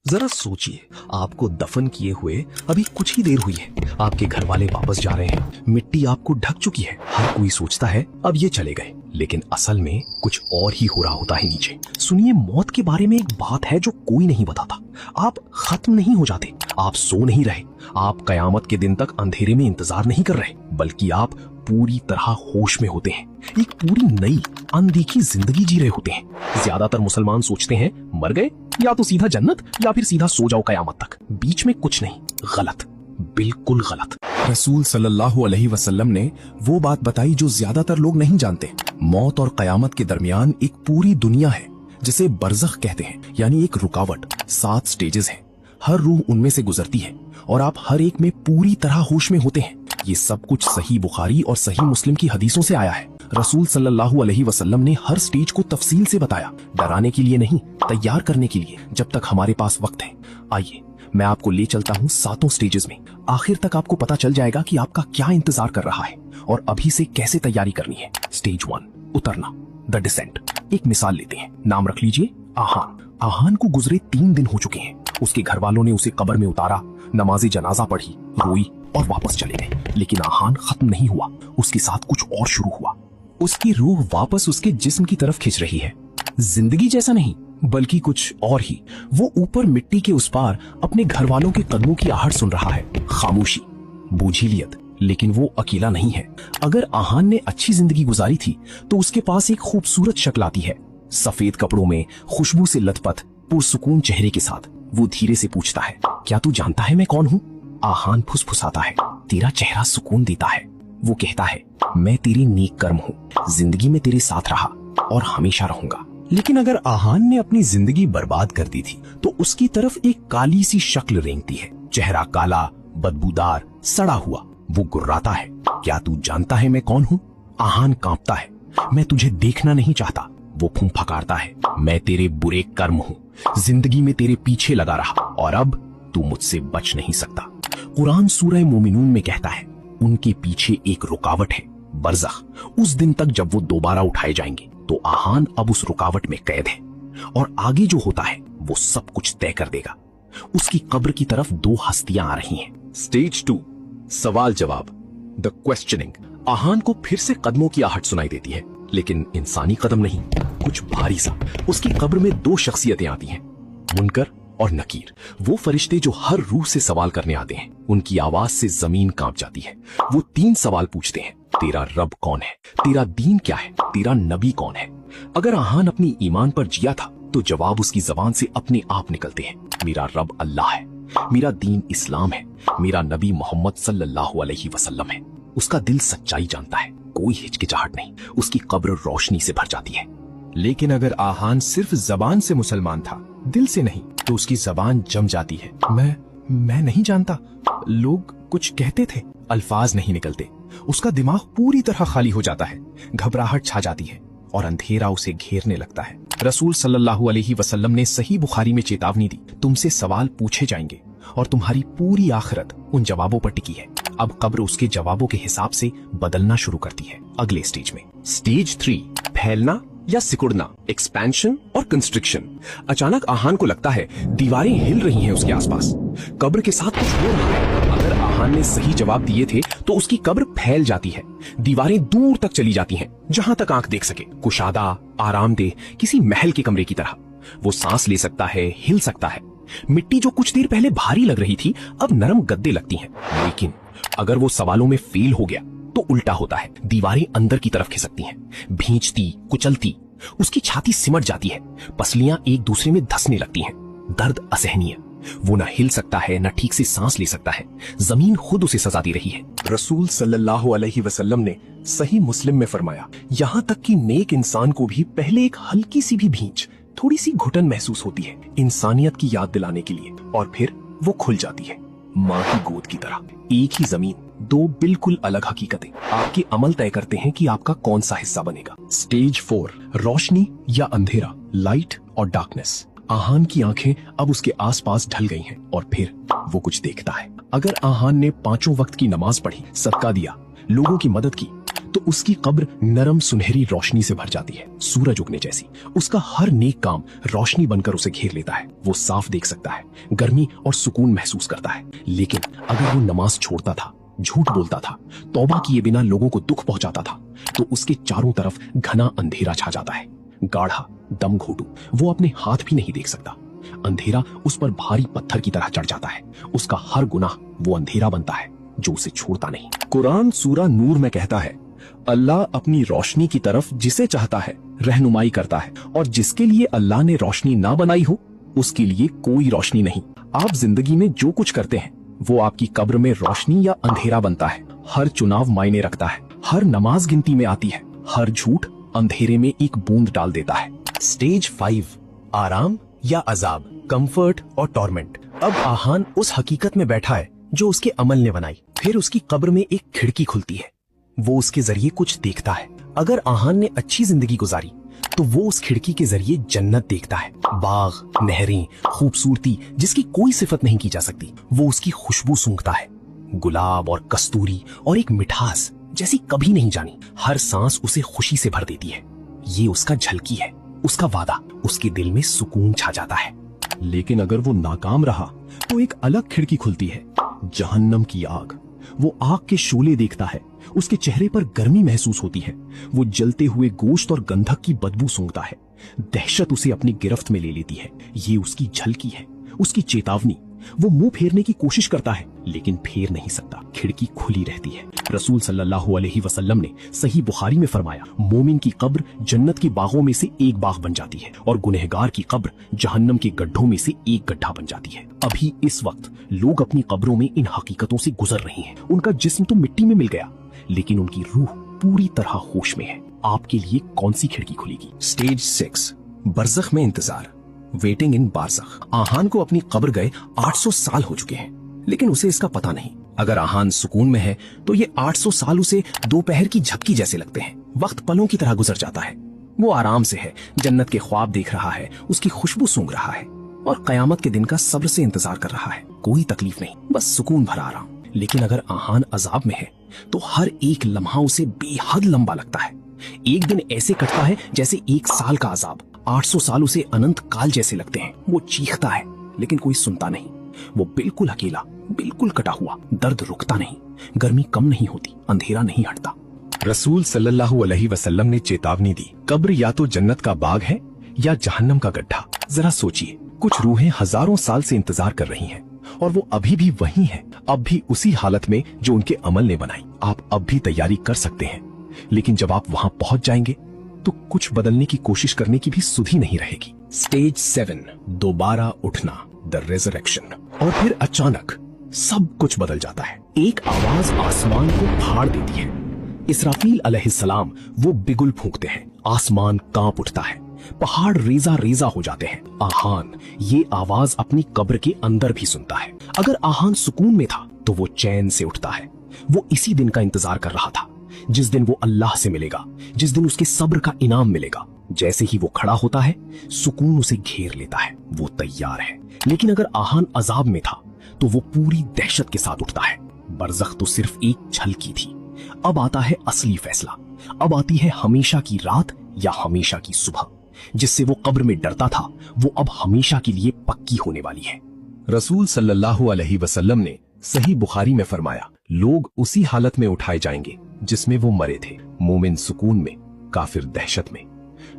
जरा सोचिए, आपको दफन किए हुए अभी कुछ ही देर हुई है, आपके घर वाले वापस जा रहे हैं, मिट्टी आपको ढक चुकी है। हर कोई सोचता है अब ये चले गए, लेकिन असल में कुछ और ही हो रहा होता है नीचे। सुनिए, मौत के बारे में एक बात है जो कोई नहीं बताता। आप खत्म नहीं हो जाते, आप सो नहीं रहे, आप कयामत के दिन तक अंधेरे में इंतजार नहीं कर रहे, बल्कि आप पूरी तरह होश में होते हैं, एक पूरी नई अनदेखी जिंदगी जी रहे होते हैं। ज्यादातर मुसलमान सोचते हैं मर गए, या तो सीधा जन्नत या फिर सीधा सो जाओ कयामत तक, बीच में कुछ नहीं। गलत, बिल्कुल गलत। रसूल सल्लल्लाहु अलैहि वसल्लम ने वो बात बताई जो ज्यादातर लोग नहीं जानते। मौत और कयामत के दरमियान एक पूरी दुनिया है जिसे बरज़ख कहते हैं, यानी एक रुकावट। 7 स्टेजेस हैं, हर रूह उनमें से गुजरती है और आप हर एक में पूरी तरह होश में होते हैं। ये सब कुछ सही बुखारी और सही मुस्लिम की हदीसों से आया है। रसूल सल्लल्लाहु अलैहि वसल्लम ने हर स्टेज को तफसील से बताया, डराने के लिए नहीं, तैयार करने के लिए, जब तक हमारे पास वक्त है। आइए मैं आपको ले चलता हूँ 7 स्टेजेस में। आखिर तक आपको पता चल जाएगा कि आपका क्या इंतजार कर रहा है और अभी से कैसे तैयारी करनी है। स्टेज 1, उतरना, द डिसेंट। एक मिसाल लेते हैं, नाम रख लीजिए आहान। आहान को गुजरे 3 दिन हो चुके हैं। उसके घर वालों ने उसे कब्र में उतारा, नमाज़े जनाजा पढ़ी, रोई और वापस चले गए। लेकिन आहान खत्म नहीं हुआ, उसके साथ कुछ और शुरू हुआ। उसकी रूह वापस उसके जिस्म की तरफ खिंच रही है। जिंदगी जैसा नहीं, बल्कि कुछ और ही। वो ऊपर मिट्टी के उस पार अपने घर वालों के कदमों की आहट सुन रहा है। खामोशी, बोझिलियत, लेकिन वो अकेला नहीं है। अगर आहान ने अच्छी जिंदगी गुजारी थी तो उसके पास एक खूबसूरत शक्ल आती है, सफेद कपड़ों में, खुशबू से लथपथ, पुरसुकून चेहरे के साथ। वो धीरे से पूछता है, क्या तू जानता है मैं कौन हूँ? आहान फुसफुसाता है, तेरा चेहरा सुकून देता है। वो कहता है, मैं तेरी नेक कर्म हूँ, जिंदगी में तेरे साथ रहा और हमेशा रहूंगा। लेकिन अगर आहान ने अपनी जिंदगी बर्बाद कर दी थी तो उसकी तरफ एक काली सी शक्ल रेंगती है, चेहरा काला, बदबूदार, सड़ा हुआ। वो गुर्राता है, क्या तू जानता है मैं कौन हूँ? आहान कांपता है, मैं तुझे देखना नहीं चाहता। वो फुंफकारता है, मैं तेरे बुरे कर्म हूँ, जिंदगी में तेरे पीछे लगा रहा और अब तू मुझसे बच नहीं सकता। कुरान सूरह मोमिनून में कहता है, उनके पीछे एक रुकावट है, बरज़ख। उस दिन तक जब वो दोबारा उठाए जाएंगे तो आहान अब उस रुकावट में कैद है और आगे जो होता है वो सब कुछ तय कर देगा। उसकी कब्र की तरफ 2 हस्तियां आ रही हैं। स्टेज 2, सवाल जवाब, द क्वेश्चनिंग। आहान को फिर से कदमों की आहट सुनाई देती है, लेकिन इंसानी कदम नहीं, कुछ भारी सा। उसकी कब्र में 2 शख्सियतें आती हैं, मुनकर और नकीर। वो फरिश्ते जो हर रूह से सवाल करने आते हैं। उनकी आवाज से जमीन कांप जाती है। वो 3 सवाल पूछते हैं, तेरा रब कौन है, तेरा दीन क्या है, तेरा नबी कौन है। अगर आहान अपनी ईमान पर जिया था तो जवाब उसकी जबान से अपने आप निकलते हैं, मेरा रब अल्लाह है, मेरा दीन इस्लाम है, मेरा नबी मोहम्मद सल्लल्लाहु अलैहि वसल्लम है। उसका दिल सच्चाई जानता है, कोई हिचकिचाहट नहीं। उसकी कब्र रोशनी से भर जाती है। लेकिन अगर आहान सिर्फ जबान से मुसलमान था, दिल से नहीं, तो उसकी जबान जम जाती है। मैं नहीं जानता, लोग कुछ कहते थे, अल्फाज नहीं निकलते। उसका दिमाग पूरी तरह खाली हो जाता है, घबराहट छा जाती है और अंधेरा उसे घेरने लगता है। रसूल सल्लल्लाहु अलैहि वसल्लम ने सही बुखारी में चेतावनी दी, तुमसे सवाल पूछे जाएंगे और तुम्हारी पूरी आखिरत उन जवाबों पर टिकी है। अब कब्र उसके जवाबों के हिसाब से बदलना शुरू करती है। अगले स्टेज में, स्टेज 3, फैलना या सिकुड़ना, एक्सपेंशन और कंस्ट्रिक्शन। अचानक आहान को लगता है दीवारें हिल रही हैं उसके आसपास, कब्र के साथ कुछ हो रहा है। अगर आहान ने सही जवाब दिए थे तो उसकी कब्र फैल जाती है, दीवारें दूर तक चली जाती हैं, जहां तक आंख देख सके। कुशादा, आरामदेह, किसी महल के कमरे की तरह। वो सांस ले सकता है, हिल सकता है। मिट्टी जो कुछ देर पहले भारी लग रही थी अब नरम गद्दे लगती हैं। लेकिन अगर वो सवालों में फेल हो गया तो उल्टा होता है, दीवारें अंदर की तरफ खिसकती हैं, भींचती, कुचलती। उसकी छाती सिमट जाती है, पसलियां एक दूसरे में धंसने लगती हैं। दर्द असहनीय, वो न हिल सकता है, न ठीक से सांस ले सकता है। जमीन खुद उसे सजा दे रही है। रसूल सल्लल्लाहु अलैहि वसल्लम ने सही मुस्लिम में फरमाया, यहाँ तक कि नेक इंसान को भी पहले एक हल्की सी भी भींच, थोड़ी सी घुटन महसूस होती है, इंसानियत की याद दिलाने के लिए, और फिर वो खुल जाती है, माँ की गोद की तरह। एक ही जमीन, 2 बिल्कुल अलग हकीकतें। आपके अमल तय करते हैं कि आपका कौन सा हिस्सा बनेगा। स्टेज 4, रोशनी या अंधेरा, लाइट और डार्कनेस। आहान की आंखें अब उसके आसपास ढल गई हैं और फिर वो कुछ देखता है। अगर आहान ने 5 वक्त की नमाज पढ़ी, सदका दिया, लोगों की मदद की, तो उसकी कब्र नरम सुनहरी रोशनी से भर जाती है, सूरज उगने जैसी। उसका हर नेक काम रोशनी बनकर उसे घेर लेता है। वो साफ देख सकता है, गर्मी और सुकून महसूस करता है। लेकिन अगर वो नमाज छोड़ता था, झूठ बोलता था, तौबा किए बिना लोगों को दुख पहुंचाता था, तो उसके चारों तरफ घना अंधेरा छा जाता है। गाढ़ा, दम घोटू, वो अपने हाथ भी नहीं देख सकता। अंधेरा उस पर भारी पत्थर की तरह चढ़ जाता है। उसका हर गुनाह वो अंधेरा बनता है जो उसे छोड़ता नहीं। कुरान सूरा नूर में कहता है, अल्लाह अपनी रोशनी की तरफ जिसे चाहता है रहनुमाई करता है, और जिसके लिए अल्लाह ने रोशनी ना बनाई हो उसके लिए कोई रोशनी नहीं। आप जिंदगी में जो कुछ करते हैं वो आपकी कब्र में रोशनी या अंधेरा बनता है। हर चुनाव मायने रखता है, हर नमाज गिनती में आती है, हर झूठ अंधेरे में एक बूंद डाल देता है। स्टेज 5, आराम या अजाब, कंफर्ट और टॉर्मेंट। अब आहान उस हकीकत में बैठा है जो उसके अमल ने बनाई। फिर उसकी कब्र में एक खिड़की खुलती है, वो उसके जरिए कुछ देखता है। अगर आहान ने अच्छी जिंदगी गुजारी तो वो उस खिड़की के जरिए जन्नत देखता है। बाग, नहरें, खूबसूरती जिसकी कोई सिफत नहीं की जा सकती, वो उसकी खुशबू सूंघता है। गुलाब और कस्तूरी और एक मिठास जैसी कभी नहीं जानी। हर सांस उसे खुशी से भर देती है। ये उसका झलकी है, उसका वादा। उसके दिल में सुकून छा जाता है। लेकिन अगर वो नाकाम रहा तो एक अलग खिड़की खुलती है, जहन्नम की आग। वो आग के शोले देखता है, उसके चेहरे पर गर्मी महसूस होती है। वो जलते हुए गोश्त और गंधक की बदबू सूंघता है। दहशत उसे अपनी गिरफ्त में ले लेती है। ये उसकी झलकी है, उसकी चेतावनी। वो मुंह फेरने की कोशिश करता है लेकिन फेर नहीं सकता, खिड़की खुली रहती है। रसूल सल्लल्लाहु अलैहि वसल्लम ने सही बुखारी में फरमाया, मोमिन की कब्र जन्नत के बागों में से एक बाग बन जाती है और गुनहगार की कब्र जहन्नम के गड्ढों में से एक गड्ढा बन जाती है। अभी इस वक्त लोग अपनी कब्रों में इन हकीकतों से गुजर रहे हैं। उनका जिस्म तो मिट्टी में मिल गया लेकिन उनकी रूह पूरी तरह होश में है। आपके लिए कौन सी खिड़की खुलेगी? स्टेज 6, बरज़ख में इंतजार, वेटिंग इन बारज़ख। आहान को अपनी कब्र गए 800 साल हो चुके हैं लेकिन उसे इसका पता नहीं। अगर आहान सुकून में है तो ये 800 साल उसे दोपहर की झपकी जैसे लगते हैं। वक्त पलों की तरह गुजर जाता है। वो आराम से है, जन्नत के ख्वाब देख रहा है, उसकी खुशबू सूंघ रहा है और कयामत के दिन का सब्र से इंतजार कर रहा है। कोई तकलीफ नहीं, बस सुकून भरा आराम। लेकिन अगर आहान अजाब में है तो हर एक लम्हा उसे बेहद लंबा लगता है। एक दिन ऐसे कटता है जैसे 1 साल का अजाब। 800 साल उसे अनंत काल जैसे लगते हैं। वो चीखता है लेकिन कोई सुनता नहीं। वो बिल्कुल अकेला, बिल्कुल कटा हुआ। दर्द रुकता नहीं, गर्मी कम नहीं होती, अंधेरा नहीं हटता। रसूल सल्लल्लाहु अलैहि वसल्लम ने चेतावनी दी, कब्र या तो जन्नत का बाग है या जहन्नम का गड्ढा। जरा सोचिए, कुछ रूहें हजारों साल से इंतजार कर रही हैं और वो अभी भी वही हैं, अब भी उसी हालत में जो उनके अमल ने बनाई। आप अब भी तैयारी कर सकते हैं, लेकिन जब आप वहां पहुंच जाएंगे तो कुछ बदलने की कोशिश करने की भी सुधि नहीं रहेगी। स्टेज 7, दोबारा उठना, द रेजरेक्शन। और फिर अचानक सब कुछ बदल जाता है। एक आवाज आसमान को फाड़ देती है। इसराफील अलैहिस्सलाम वो बिगुल फूंकते हैं, आसमान कांप उठता है, पहाड़ रेजा रेजा हो जाते हैं। आहान ये आवाज अपनी कब्र के अंदर भी सुनता है। अगर आहान सुकून में था तो वो चैन से उठता है। वो इसी दिन का इंतजार कर रहा था, जिस दिन वो अल्लाह से मिलेगा, जिस दिन उसके सब्र का इनाम मिलेगा। जैसे ही वो खड़ा होता है, सुकून उसे घेर लेता है। वो तैयार है। लेकिन अगर आहान अजाब में था तो वो पूरी दहशत के साथ उठता है। बरज़ख तो सिर्फ एक झलकी थी। अब आता है असली फैसला। अब आती है हमेशा की रात या हमेशा की सुबह। जिससे वो कब्र में डरता था, वो अब हमेशा के लिए पक्की होने वाली है। रसूल सल्लल्लाहु अलैहि वसल्लम ने सही बुखारी में फरमाया, लोग उसी हालत में उठाए जाएंगे जिसमें वो मरे थे। मोमिन सुकून में, काफिर दहशत में,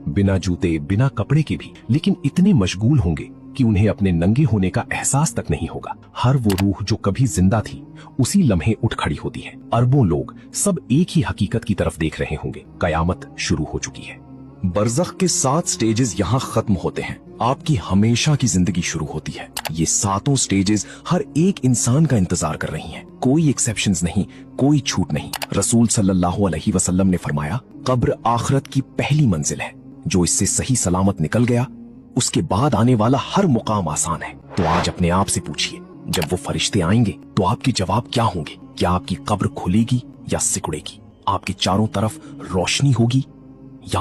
बिना जूते बिना कपड़े के भी, लेकिन इतने मशगूल होंगे कि उन्हें अपने नंगे होने का एहसास तक नहीं होगा। हर वो रूह जो कभी जिंदा थी उसी लम्हे उठ खड़ी होती है। अरबों लोग सब एक ही हकीकत की तरफ देख रहे होंगे, कयामत शुरू हो चुकी है। बरज़ख के 7 स्टेजेस यहाँ खत्म होते हैं। आपकी हमेशा की जिंदगी शुरू होती है। ये 7 स्टेजेस हर एक इंसान का इंतजार कर रही हैं। कोई एक्सेप्शंस नहीं, कोई छूट नहीं। रसूल सल्लल्लाहु अलैहि वसल्लम ने फरमाया, कब्र आखिरत की पहली मंजिल है। जो इससे सही सलामत निकल गया, उसके बाद आने वाला हर मुकाम आसान है। तो आज अपने आप से पूछिए, जब वो फरिश्ते आएंगे तो आपके जवाब क्या होंगे? क्या आपकी कब्र खुलेगी या सिकुड़ेगी? आपके चारों तरफ रोशनी होगी या